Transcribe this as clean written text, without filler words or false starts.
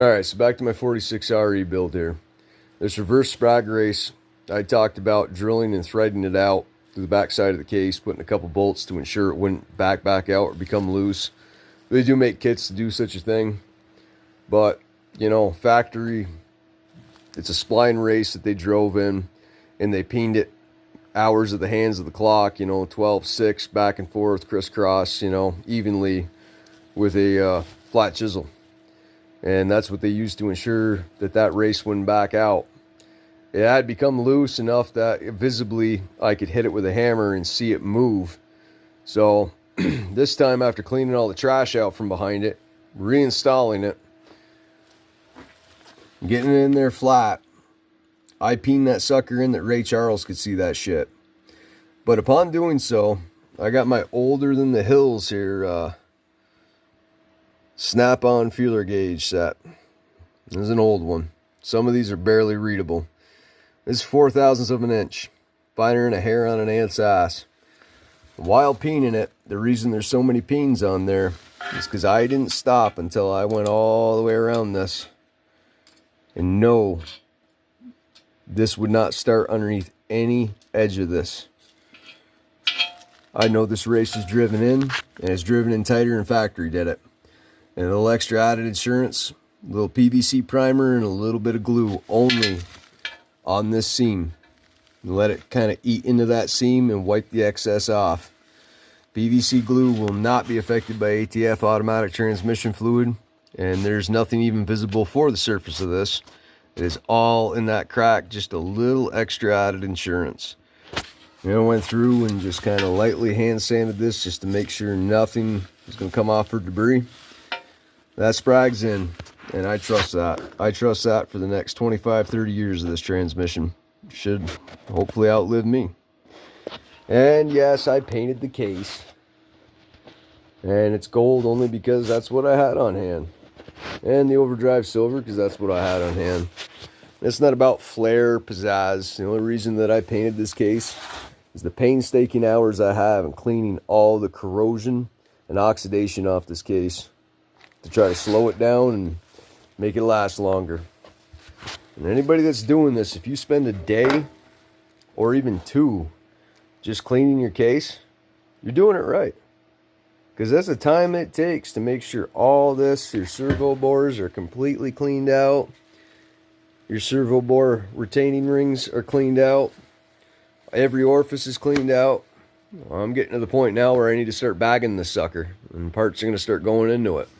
Alright, so back to my 46R rebuild here. This reverse sprag race, I talked about drilling and threading it out through the back side of the case, putting a couple bolts to ensure it wouldn't back out or become loose. They do make kits to do such a thing, but, you know, factory, it's a spline race that they drove in, and they peened it hours at the hands of the clock, you know, 12-6, back and forth, crisscross, you know, evenly with a flat chisel. And that's what they used to ensure that that race wouldn't back out. It had become loose enough that visibly I could hit it with a hammer and see it move. So this time, after cleaning all the trash out from behind it, reinstalling it, getting it in there flat, I peened that sucker in that Ray Charles could see that shit. But upon doing so, I got my older than the hills here snap-on feeler gauge set. This is an old one. Some of these are barely readable. This is 4/1000 of an inch. Finer than a hair on an ant's ass. While peening it, the reason there's so many peens on there is because I didn't stop until I went all the way around this. And no, this would not start underneath any edge of this. I know this race is driven in, and it's driven in tighter than factory did it. And a little extra added insurance, a little PVC primer, and a little bit of glue only on this seam. And let it kind of eat into that seam and wipe the excess off. PVC glue will not be affected by ATF automatic transmission fluid, and there's nothing even visible for the surface of this. It is all in that crack, just a little extra added insurance. You know, I went through and just kind of lightly hand sanded this just to make sure nothing is going to come off for debris. That sprag's in, and I trust that. I trust that for the next 25-30 years of this transmission. Should hopefully outlive me. And yes, I painted the case. And it's gold only because that's what I had on hand. And the overdrive silver because that's what I had on hand. It's not about flair or pizzazz. The only reason that I painted this case is the painstaking hours I have in cleaning all the corrosion and oxidation off this case to try to slow it down and make it last longer. And anybody that's doing this, if you spend a day or even two just cleaning your case, you're doing it right. Because that's the time it takes to make sure all this, your servo bores are completely cleaned out. Your servo bore retaining rings are cleaned out. Every orifice is cleaned out. I'm getting to the point now where I need to start bagging this sucker. And parts are going to start going into it.